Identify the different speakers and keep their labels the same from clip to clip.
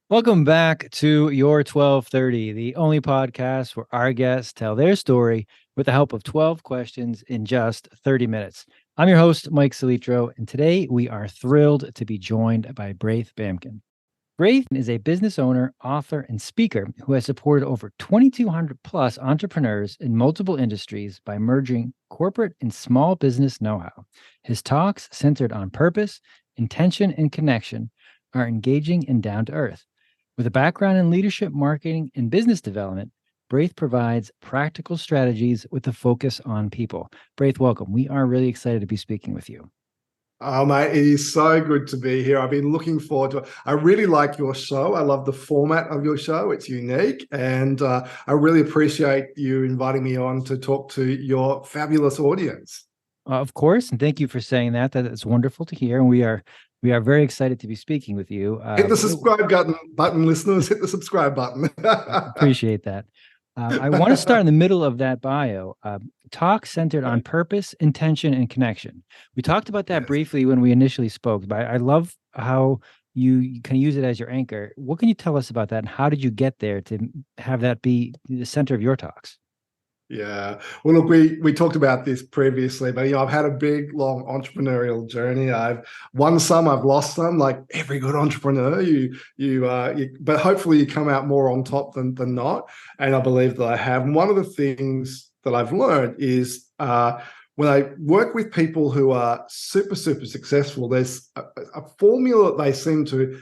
Speaker 1: Welcome back to Your 1230, the only podcast where our guests tell their story with the help of 12 questions in just 30 minutes. I'm your host, Mike Salitro, and today we are thrilled to be joined by Braith Bamkin. Braith is a business owner, author, and speaker who has supported over 2,200 plus entrepreneurs in multiple industries by merging corporate and small business know-how. His talks, centered on purpose, intention, and connection, are engaging and down to earth. With a background in leadership, marketing, and business development, Braith provides practical strategies with a focus on people. Braith, welcome. We are really excited to be speaking with you.
Speaker 2: Oh, mate, it is so good to be here. I've been looking forward to it. I really like your show. I love the format of your show. It's unique. And I really appreciate you inviting me on to talk to your fabulous audience.
Speaker 1: Of course, and thank you for saying that. That is wonderful to hear. And we are very excited to be speaking with you.
Speaker 2: Hit the subscribe button, listeners. Hit the subscribe button.
Speaker 1: Appreciate that. I want to start in the middle of that bio. Talk centered on purpose, intention, and connection. We talked about that briefly when we initially spoke, but I love how you can use it as your anchor. What can you tell us about that, and how did you get there to have that be the center of your talks?
Speaker 2: Yeah. Well, look, we talked about this previously, but I've had a big, long entrepreneurial journey. I've won some, I've lost some, like every good entrepreneur. But hopefully you come out more on top than not. And I believe that I have. And one of the things that I've learned is when I work with people who are super, super successful, there's a formula that they seem to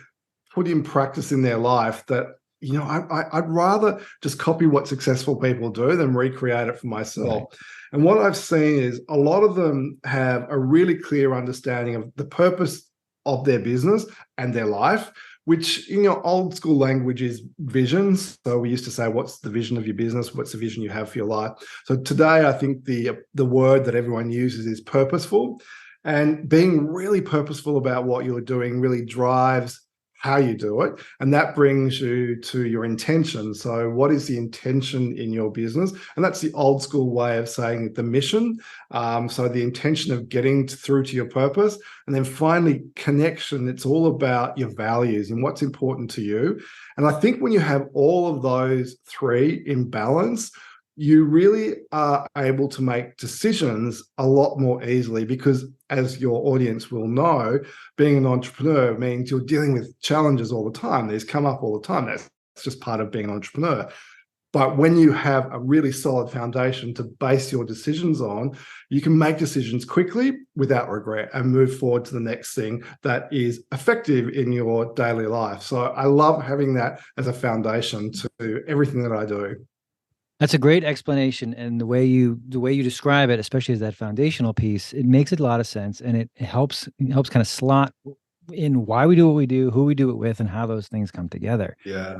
Speaker 2: put in practice in their life that I'd rather just copy what successful people do than recreate it for myself. Right. And what I've seen is a lot of them have a really clear understanding of the purpose of their business and their life, which, old school language is visions. So we used to say, what's the vision of your business? What's the vision you have for your life? So today, I think the word that everyone uses is purposeful. And being really purposeful about what you're doing really drives how you do it, and that brings you to your intention. So what is the intention in your business? And that's the old school way of saying the mission. So the intention of getting through to your purpose, and then finally connection. It's all about your values and what's important to you. And I think when you have all of those three in balance, you really are able to make decisions a lot more easily, because as your audience will know, being an entrepreneur means you're dealing with challenges all the time. These come up all the time. That's just part of being an entrepreneur. But when you have a really solid foundation to base your decisions on, you can make decisions quickly without regret and move forward to the next thing that is effective in your daily life. So I love having that as a foundation to everything that I do.
Speaker 1: That's a great explanation, and the way you describe it, especially as that foundational piece, it makes a lot of sense, and it helps kind of slot in why we do what we do, who we do it with, and how those things come together.
Speaker 2: Yeah.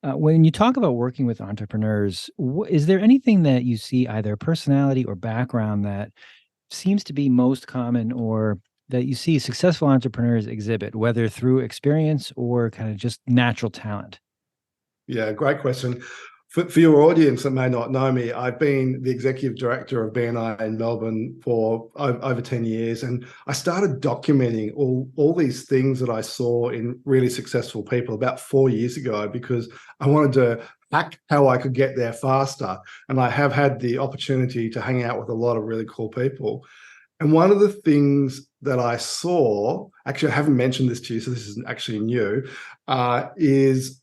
Speaker 1: When you talk about working with entrepreneurs, is there anything that you see, either personality or background, that seems to be most common, or that you see successful entrepreneurs exhibit, whether through experience or kind of just natural talent?
Speaker 2: Yeah, great question. For your audience that may not know me, I've been the executive director of BNI in Melbourne for over 10 years. And I started documenting all these things that I saw in really successful people about 4 years ago, because I wanted to hack how I could get there faster. And I have had the opportunity to hang out with a lot of really cool people. And one of the things that I saw, actually, I haven't mentioned this to you, so this isn't actually new, is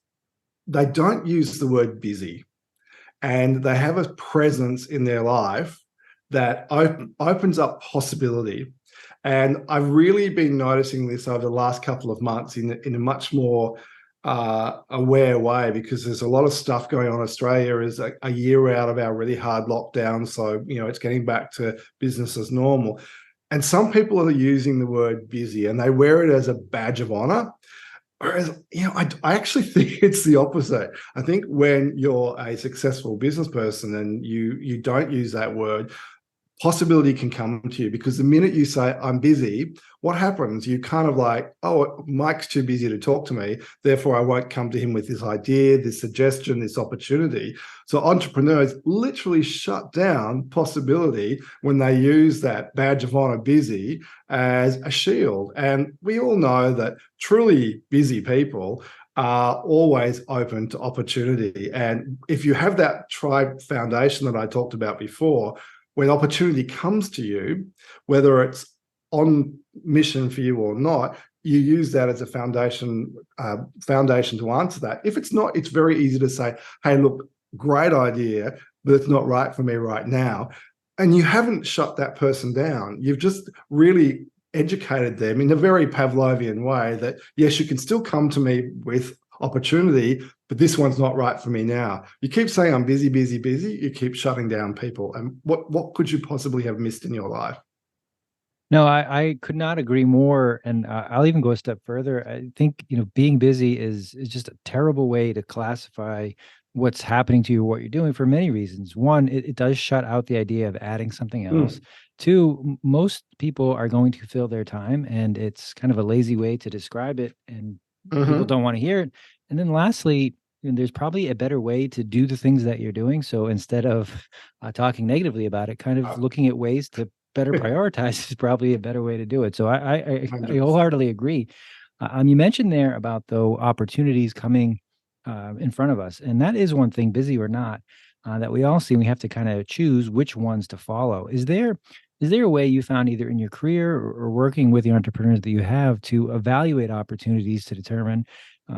Speaker 2: they don't use the word busy, and they have a presence in their life that opens up possibility. And I've really been noticing this over the last couple of months in a much more aware way, because there's a lot of stuff going on. Australia is a year out of our really hard lockdown. So, it's getting back to business as normal. And some people are using the word busy and they wear it as a badge of honor. Whereas, I actually think it's the opposite. I think when you're a successful business person and you don't use that word, possibility can come to you, because the minute you say, I'm busy, what happens? You kind of like, oh, Mike's too busy to talk to me, therefore I won't come to him with this idea, this suggestion, this opportunity. So entrepreneurs literally shut down possibility when they use that badge of honor, busy, as a shield. And we all know that truly busy people are always open to opportunity. And if you have that tribe foundation that I talked about before, when opportunity comes to you, whether it's on mission for you or not, you use that as a foundation to answer that. If it's not, it's very easy to say, hey, look, great idea, but it's not right for me right now. And you haven't shut that person down. You've just really educated them in a very Pavlovian way that, yes, you can still come to me with opportunity, but this one's not right for me now. You keep saying I'm busy, busy, busy. You keep shutting down people. And what could you possibly have missed in your life?
Speaker 1: No, I could not agree more, and I'll even go a step further. I think being busy is just a terrible way to classify what's happening to you, what you're doing for many reasons. One, it does shut out the idea of adding something else.
Speaker 2: Mm.
Speaker 1: Two, most people are going to fill their time, and it's kind of a lazy way to describe it, and people
Speaker 2: Mm-hmm.
Speaker 1: don't want to hear it. And then lastly, there's probably a better way to do the things that you're doing. So instead of talking negatively about it, kind of looking at ways to better prioritize is probably a better way to do it. So I
Speaker 2: 100%.
Speaker 1: wholeheartedly agree. You mentioned there about though opportunities coming in front of us, and that is one thing, busy or not, that we all see. We have to kind of choose which ones to follow. Is there a way you found either in your career or working with the entrepreneurs that you have to evaluate opportunities to determine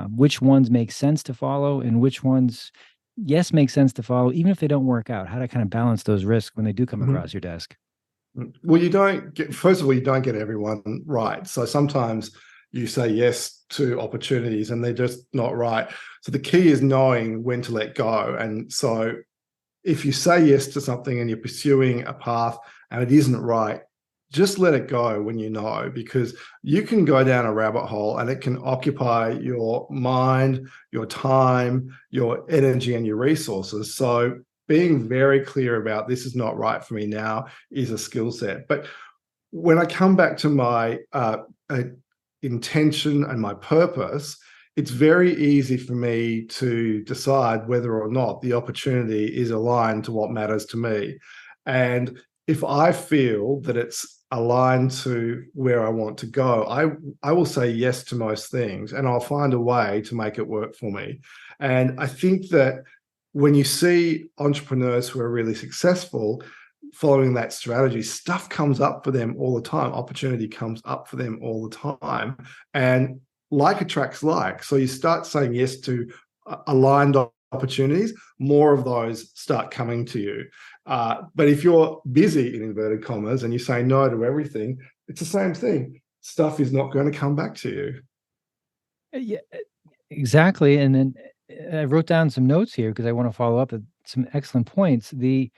Speaker 1: which ones make sense to follow and which ones, yes, make sense to follow, even if they don't work out? How to kind of balance those risks when they do come
Speaker 2: Mhm.
Speaker 1: across your desk?
Speaker 2: Well, you don't get, first of all, you don't get everyone right. So sometimes you say yes to opportunities and they're just not right. So the key is knowing when to let go. And so if you say yes to something and you're pursuing a path and it isn't right, just let it go when you know, because you can go down a rabbit hole and it can occupy your mind, your time, your energy, and your resources. So being very clear about this is not right for me now is a skill set. But when I come back to my intention and my purpose, it's very easy for me to decide whether or not the opportunity is aligned to what matters to me. And if I feel that it's aligned to where I want to go, I will say yes to most things and I'll find a way to make it work for me. And I think that when you see entrepreneurs who are really successful, following that strategy, stuff comes up for them all the time. Opportunity comes up for them all the time. And like attracts like. So you start saying yes to aligned opportunities, more of those start coming to you. But if you're busy, in inverted commas, and you say no to everything, it's the same thing. Stuff is not going to come back to you.
Speaker 1: Yeah, exactly. And then I wrote down some notes here because I want to follow up with some excellent points. The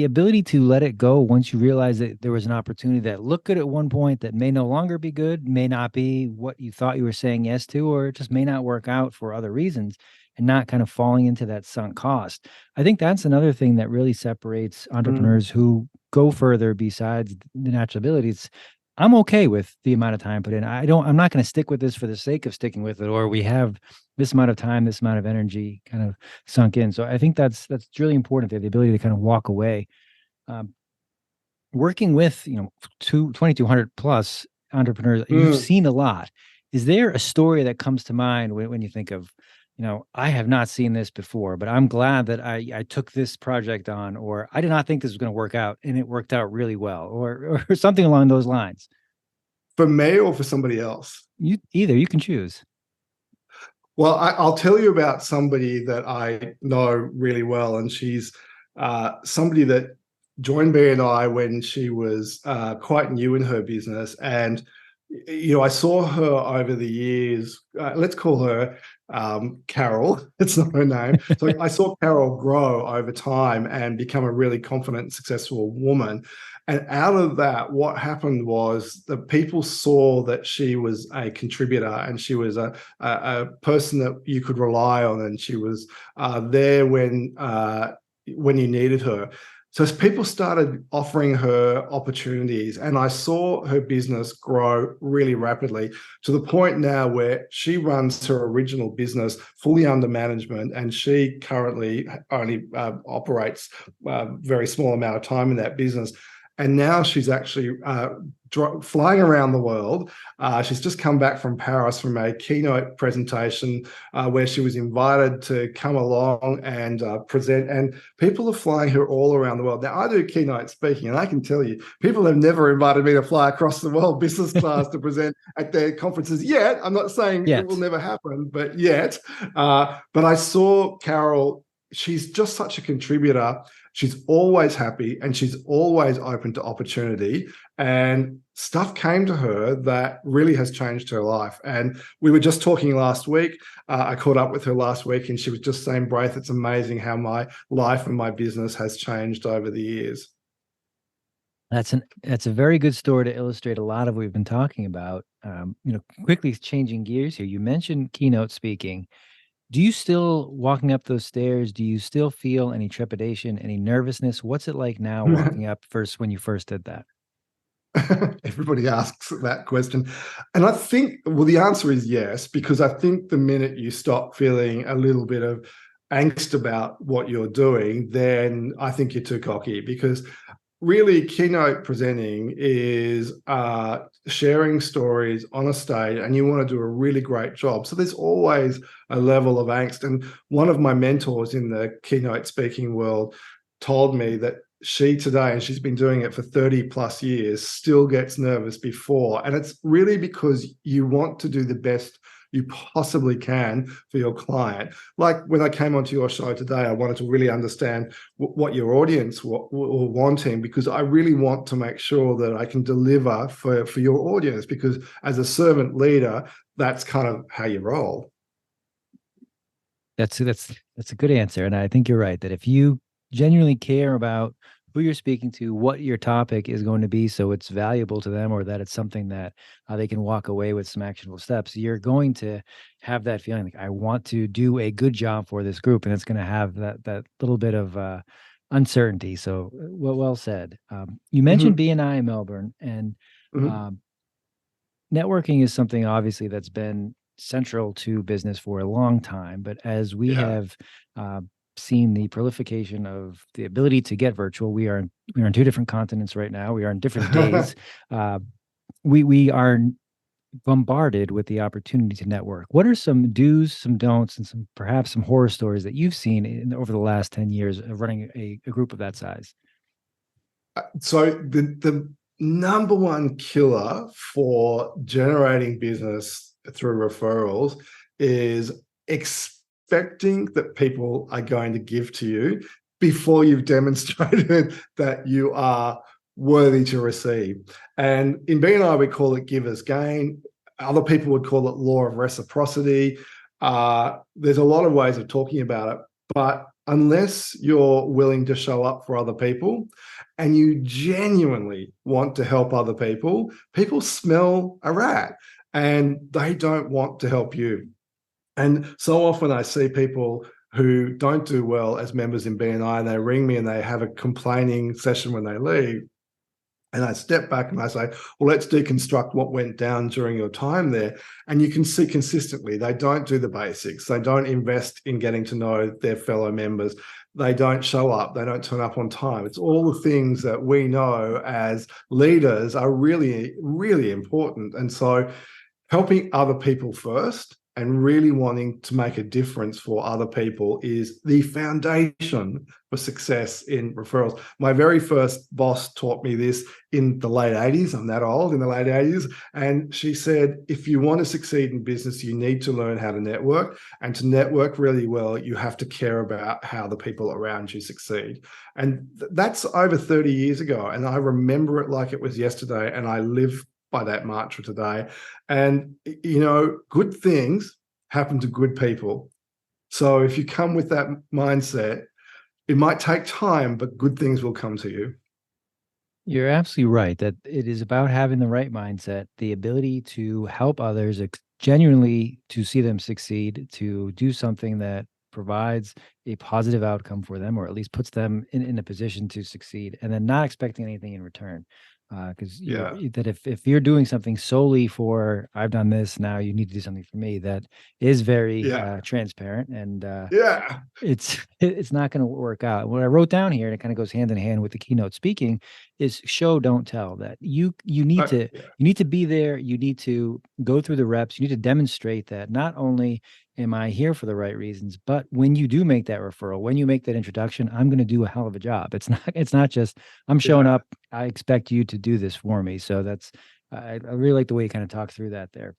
Speaker 1: ability to let it go once you realize that there was an opportunity that looked good at one point that may no longer be good, may not be what you thought you were saying yes to, or it just may not work out for other reasons, and not kind of falling into that sunk cost. I think that's another thing that really separates
Speaker 2: Mm.
Speaker 1: entrepreneurs who go further besides the natural abilities. I'm okay with the amount of time put in. I'm not going to stick with this for the sake of sticking with it, or we have this amount of time, this amount of energy kind of sunk in. So I think that's really important there, the ability to kind of walk away. Um, Working with, 2,200 plus entrepreneurs, you've
Speaker 2: Mm.
Speaker 1: seen a lot. Is there a story that comes to mind when you think of, I have not seen this before, but I'm glad that I took this project on, or I did not think this was going to work out and it worked out really well, or something along those lines?
Speaker 2: For me or for somebody else?
Speaker 1: You can choose.
Speaker 2: Well, I'll tell you about somebody that I know really well, and she's somebody that joined BNI when she was quite new in her business. And I saw her over the years. Let's call her Carol. It's not her name. So I saw Carol grow over time and become a really confident, successful woman. And out of that, what happened was the people saw that she was a contributor and she was a person that you could rely on, and she was there when you needed her. So people started offering her opportunities, and I saw her business grow really rapidly to the point now where she runs her original business fully under management, and she currently only operates a very small amount of time in that business. and now she's actually flying around the world. She's just come back from Paris from a keynote presentation where she was invited to come along and present. And people are flying her all around the world. Now, I do keynote speaking, and I can tell you, people have never invited me to fly across the world business class to present at their conferences yet. I'm not saying it will never happen, but yet. But I saw Carol. She's just such a contributor. She's always happy and she's always open to opportunity. And stuff came to her that really has changed her life. And we were just talking last week. I caught up with her last week and she was just saying, Braith, it's amazing how my life and my business has changed over the years.
Speaker 1: That's a very good story to illustrate a lot of what we've been talking about. Quickly changing gears here. You mentioned keynote speaking. Do you still walking up those stairs? Do you still feel any trepidation, any nervousness? What's it like now walking up first when you first did that?
Speaker 2: Everybody asks that question. And I think, well, the answer is yes, because I think the minute you stop feeling a little bit of angst about what you're doing, then I think you're too cocky, because really keynote presenting is sharing stories on a stage and you want to do a really great job. So there's always a level of angst. And one of my mentors in the keynote speaking world told me that she today, and she's been doing it for 30 plus years, still gets nervous before. And it's really because you want to do the best you possibly can for your client. Like when I came onto your show today, I wanted to really understand what your audience were wanting, because I really want to make sure that I can deliver for your audience, because as a servant leader, that's kind of how you roll.
Speaker 1: That's a good answer. And I think you're right that if you genuinely care about who you're speaking to, what your topic is going to be, so it's valuable to them, or that it's something that they can walk away with some actionable steps, you're going to have that feeling like, I want to do a good job for this group, and it's going to have that little bit of uncertainty. So well said. You mentioned BNI in Melbourne, and networking is something obviously that's been central to business for a long time. But as we have seen the proliferation of the ability to get virtual, we are on two different continents right now. We are on different days. We are bombarded with the opportunity to network. What are some do's, some don'ts, and perhaps some horror stories that you've seen over the last 10 years of running a group of that size?
Speaker 2: So the number one killer for generating business through referrals is expecting that people are going to give to you before you've demonstrated that you are worthy to receive. And in BNI, we call it givers gain. Other people would call it law of reciprocity. There's a lot of ways of talking about it, but unless you're willing to show up for other people and you genuinely want to help other people, people smell a rat and they don't want to help you. And so often I see people who don't do well as members in BNI, and they ring me and they have a complaining session when they leave. And I step back and I say, well, let's deconstruct what went down during your time there. And you can see consistently, they don't do the basics. They don't invest in getting to know their fellow members. They don't show up. They don't turn up on time. It's all the things that we know as leaders are really, really important. And so helping other people first and really wanting to make a difference for other people is the foundation for success in referrals. My very first boss taught me this in the late 80s. I'm that old, in the late 80s. And she said, if you want to succeed in business, you need to learn how to network. And to network really well, you have to care about how the people around you succeed. And that's over 30 years ago. And I remember it like it was yesterday. And I live by that mantra today. And, you know, good things happen to good people. So if you come with that mindset, it might take time, but good things will come to you.
Speaker 1: You're absolutely right that it is about having the right mindset, the ability to help others, genuinely to see them succeed, to do something that provides a positive outcome for them, or at least puts them in a position to succeed, and then not expecting anything in return. because
Speaker 2: Yeah.
Speaker 1: that if you're doing something solely for I've done this, now you need to do something for me, that is very
Speaker 2: Yeah.
Speaker 1: transparent, and
Speaker 2: Yeah.
Speaker 1: it's not going to work out. What I wrote down here, and it kind of goes hand in hand with the keynote speaking, is show, don't tell. That you need to
Speaker 2: Yeah.
Speaker 1: be there. You need to go through the reps. You need to demonstrate that not only am I here for the right reasons, but when you do make that referral, when you make that introduction, I'm going to do a hell of a job. It's not just I'm showing
Speaker 2: Yeah.
Speaker 1: up. I expect you to do this for me. So that's I really like the way you kind of talk through that there.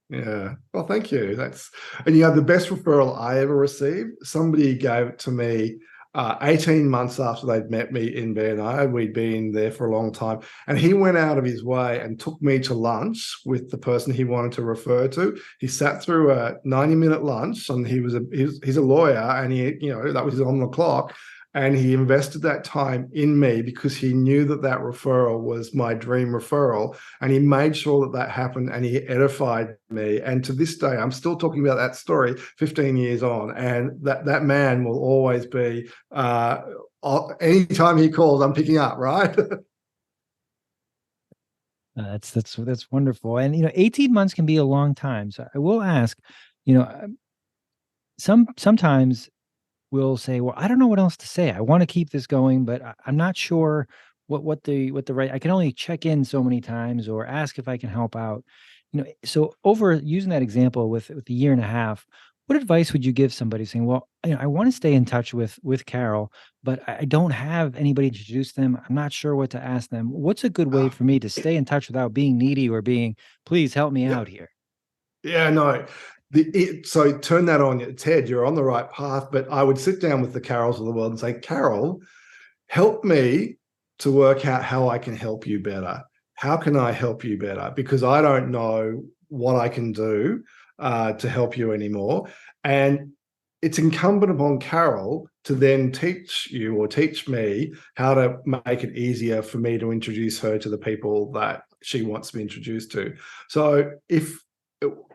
Speaker 2: Yeah. Well, thank you. And the best referral I ever received, somebody gave it to me 18 months after they'd met me in BNI. We'd been there for a long time. And he went out of his way and took me to lunch with the person he wanted to refer to. He sat through a 90-minute lunch, and he's a lawyer, and that was on the clock. And he invested that time in me because he knew that referral was my dream referral. And he made sure that happened, and he edified me. And to this day, I'm still talking about that story 15 years on. And that man will always be, anytime he calls, I'm picking up, right?
Speaker 1: That's wonderful. And 18 months can be a long time. So I will ask, you know, sometimes we'll say, well, I don't know what else to say. I want to keep this going, but I'm not sure what the right. I can only check in so many times or ask if I can help out. So over using that example with the year and a half, what advice would you give somebody saying, well, I want to stay in touch with Carol, but I don't have anybody to introduce them. I'm not sure what to ask them. What's a good way for me to stay in touch without being needy or being, please help me
Speaker 2: Yeah.
Speaker 1: out here?
Speaker 2: Yeah, no. So turn that on its head. You're on the right path. But I would sit down with the Carols of the world and say, Carol, help me to work out how I can help you better. How can I help you better? Because I don't know what I can do to help you anymore. And it's incumbent upon Carol to then teach you or teach me how to make it easier for me to introduce her to the people that she wants to be introduced to. So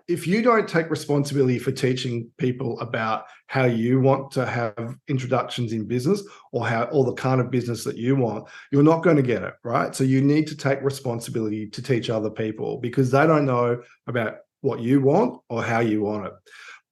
Speaker 2: if you don't take responsibility for teaching people about how you want to have introductions in business, or the kind of business that you want, you're not going to get it, right? So you need to take responsibility to teach other people, because they don't know about what you want or how you want it.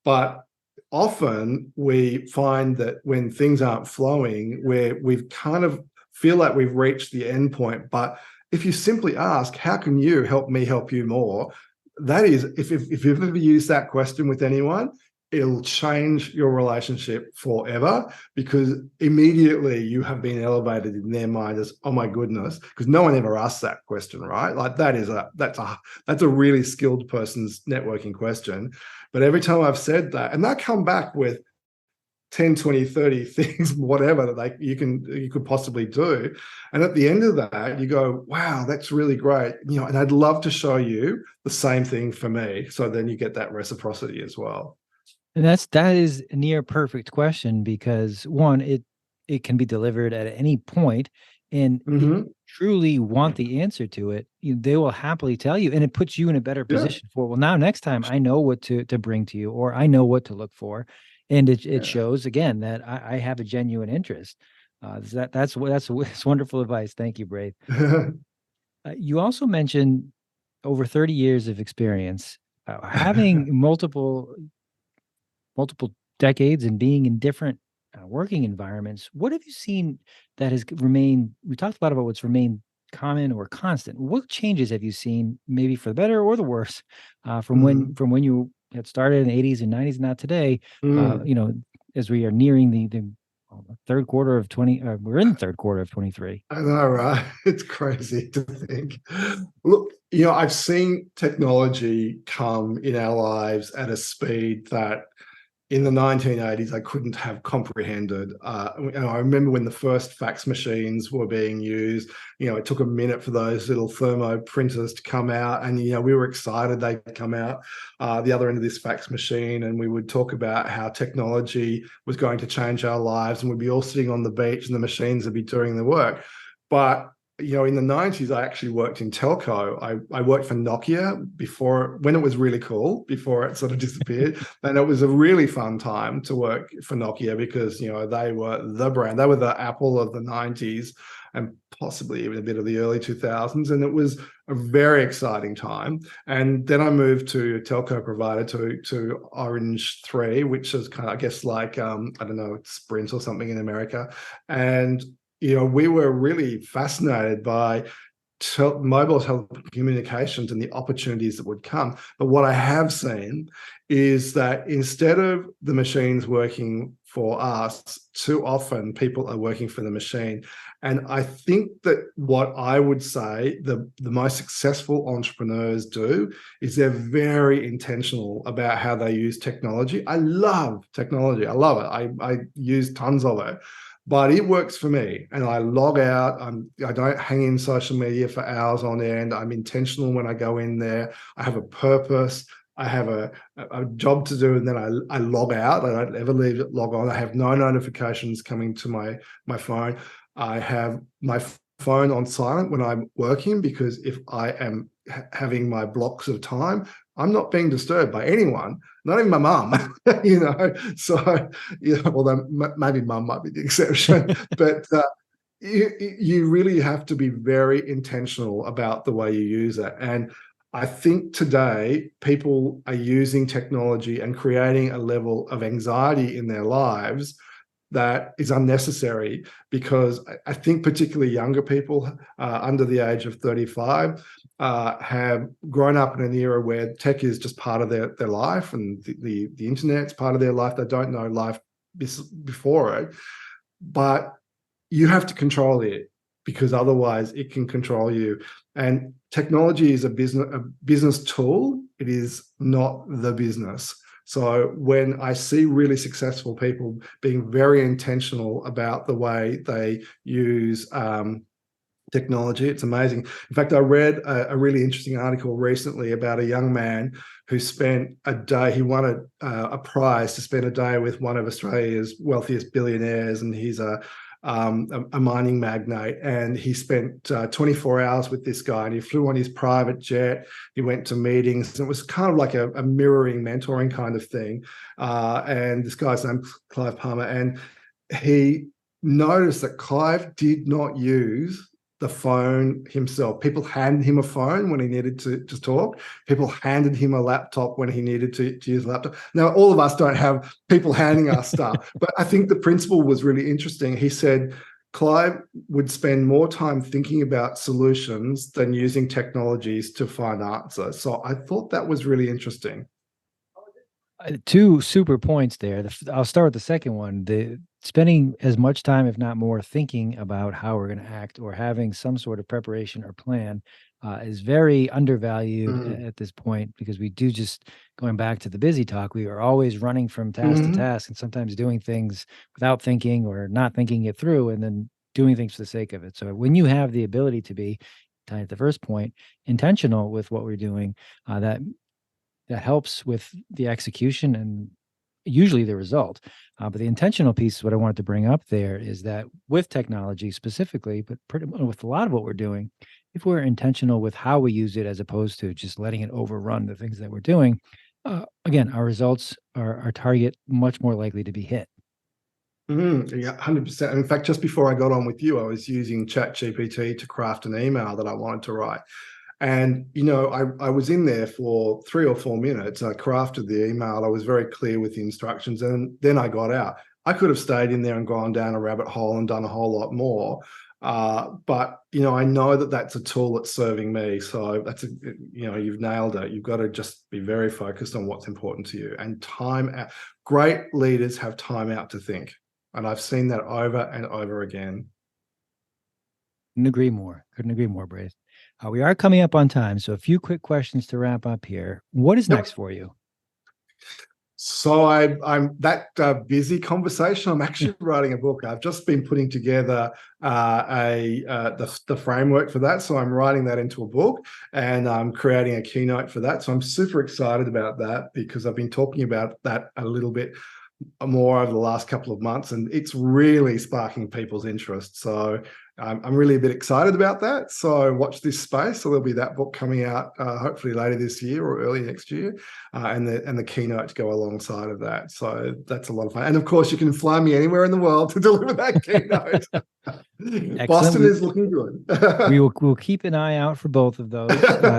Speaker 2: But often we find that when things aren't flowing, where we've kind of feel like we've reached the end point, but if you simply ask, how can you help me help you more? That is, if you've ever used that question with anyone, it'll change your relationship forever, because immediately you have been elevated in their mind as, oh my goodness, because no one ever asks that question, right? Like that's a really skilled person's networking question. But every time I've said that, and they come back with 10, 20, 30 things, whatever that you could possibly do. And at the end of that, you go, wow, that's really great. And I'd love to show you the same thing for me. So then you get that reciprocity as well.
Speaker 1: And that is a near perfect question, because one, it can be delivered at any point, and if
Speaker 2: Mm-hmm.
Speaker 1: you truly want the answer to it, they will happily tell you, and it puts you in a better
Speaker 2: Yeah.
Speaker 1: position for, well, now next time I know what to bring to you, or I know what to look for, and it
Speaker 2: Yeah.
Speaker 1: shows again that I have a genuine interest. That's wonderful advice. Thank you, Braith. You also mentioned over 30 years of experience, having multiple decades and being in different working environments. What have you seen that has remained? We talked a lot about what's remained common or constant. What changes have you seen, maybe for the better or the worse, from when you had started in the 80s and 90s, and not today?
Speaker 2: Mm.
Speaker 1: As we are nearing the third quarter of 20, we're in the third quarter of 23.
Speaker 2: I know, right? It's crazy to think. Look, I've seen technology come in our lives at a speed that in the 1980s I couldn't have comprehended. And I remember when the first fax machines were being used, it took a minute for those little thermo printers to come out, and we were excited they'd come out the other end of this fax machine, and we would talk about how technology was going to change our lives, and we'd be all sitting on the beach and the machines would be doing the work. But in the 90s, I actually worked in telco. I worked for Nokia when it was really cool, before it sort of disappeared. And it was a really fun time to work for Nokia, because, they were the brand. They were the Apple of the 90s. And possibly even a bit of the early 2000s, and it was a very exciting time. And then I moved to a telco provider, to Orange 3, which is kind of, I guess, like I don't know, Sprint or something in America. And we were really fascinated by mobile telecommunications and the opportunities that would come. But what I have seen is that instead of the machines working for us, too often people are working for the machine. And I think that what I would say the most successful entrepreneurs do is they're very intentional about how they use technology. I love technology. I love it. I use tons of it. But it works for me, and I log out. I don't hang in social media for hours on end. I'm intentional when I go in there. I have a purpose. I have a job to do, and then I log out. I don't ever leave it log on. I have no notifications coming to my phone. I have my phone on silent when I'm working, because if I am having my blocks of time, I'm not being disturbed by anyone, not even my mum, So, although maybe mum might be the exception, but you really have to be very intentional about the way you use it. And I think today people are using technology and creating a level of anxiety in their lives that is unnecessary, because I think particularly younger people under the age of 35 have grown up in an era where tech is just part of their life, and the internet's part of their life. They don't know life before it. But you have to control it, because otherwise it can control you. And technology is a business tool. It is not the business. So when I see really successful people being very intentional about the way they use technology, it's amazing. In fact, I read a really interesting article recently about a young man who spent a day, he won a prize to spend a day with one of Australia's wealthiest billionaires, and he's a mining magnate, and he spent 24 hours with this guy, and he flew on his private jet. He went to meetings, and it was kind of like a mirroring, mentoring kind of thing. And this guy's name's Clive Palmer, and he noticed that Clive did not use the phone himself. People handed him a phone when he needed to talk. People handed him a laptop when he needed to use a laptop. Now, all of us don't have people handing us stuff, but I think the principle was really interesting. He said Clive would spend more time thinking about solutions than using technologies to find answers. So I thought that was really interesting.
Speaker 1: Two super points there. I'll start with the second one. The spending as much time, if not more, thinking about how we're going to act, or having some sort of preparation or plan, is very undervalued at this point, because we do, just going back to the busy talk, we are always running from task to task, and sometimes doing things without thinking or not thinking it through, and then doing things for the sake of it. So when you have the ability to be, tied at the first point, intentional with what we're doing, that helps with the execution and usually the result. But the intentional piece is what I wanted to bring up there, is that with technology specifically, but pretty much with a lot of what we're doing, if we're intentional with how we use it, as opposed to just letting it overrun the things that we're doing, again, our results, our target, much more likely to be hit.
Speaker 2: Yeah, 100%. In fact, just before I got on with you, I was using ChatGPT to craft an email that I wanted to write. And, I was in there for 3 or 4 minutes. I crafted the email. I was very clear with the instructions, and then I got out. I could have stayed in there and gone down a rabbit hole and done a whole lot more. But, I know that that's a tool that's serving me. So you've nailed it. You've got to just be very focused on what's important to you. And time out. Great leaders have time out to think. And I've seen that over and over again.
Speaker 1: Couldn't agree more. Couldn't agree more, Braith. We are coming up on time, so a few quick questions to wrap up here. What is next for you?
Speaker 2: So I'm that busy conversation. I'm actually writing a book. I've just been putting together the framework for that. So I'm writing that into a book, and I'm creating a keynote for that. So I'm super excited about that, because I've been talking about that a little bit more over the last couple of months, and it's really sparking people's interest. So I'm really a bit excited about that. So watch this space. So there'll be that book coming out hopefully later this year or early next year, and the keynote to go alongside of that. So that's a lot of fun. And of course, you can fly me anywhere in the world to deliver that keynote. Boston is looking good.
Speaker 1: We'll keep an eye out for both of those.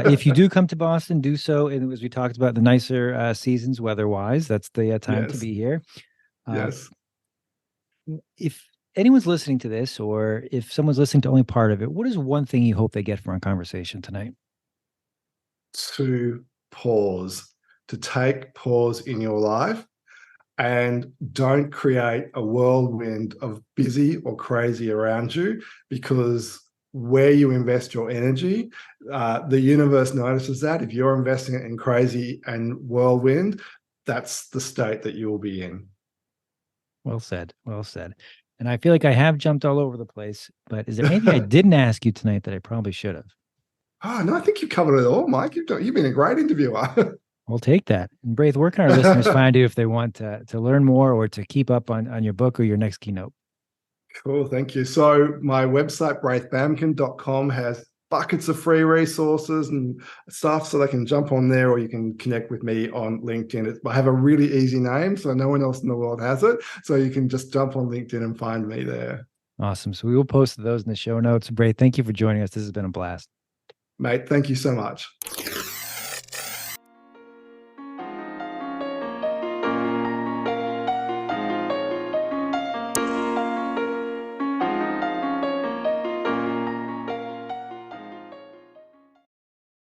Speaker 1: If you do come to Boston, do so. And as we talked about, the nicer seasons weather-wise, that's the time to
Speaker 2: Yes.
Speaker 1: be here.
Speaker 2: Yes.
Speaker 1: If anyone's listening to this, or if someone's listening to only part of it, what is one thing you hope they get from our conversation tonight?
Speaker 2: To pause, to take pause in your life, and don't create a whirlwind of busy or crazy around you, because where you invest your energy, the universe notices that. If you're investing it in crazy and whirlwind, that's the state that you will be in.
Speaker 1: Well said. Well said. And I feel like I have jumped all over the place, but is there anything I didn't ask you tonight that I probably should have?
Speaker 2: Oh, no, I think you've covered it all, Mike. You've been a great interviewer.
Speaker 1: I'll take that. And Braith, where can our listeners find you if they want to learn more or to keep up on your book or your next keynote?
Speaker 2: Cool, thank you. So my website, braithbamkin.com, has buckets of free resources and stuff, so they can jump on there, or you can connect with me on LinkedIn. I have a really easy name, so no one else in the world has it. So you can just jump on LinkedIn and find me there.
Speaker 1: Awesome. So we will post those in the show notes. Braith, thank you for joining us. This has been a blast.
Speaker 2: Mate, thank you so much.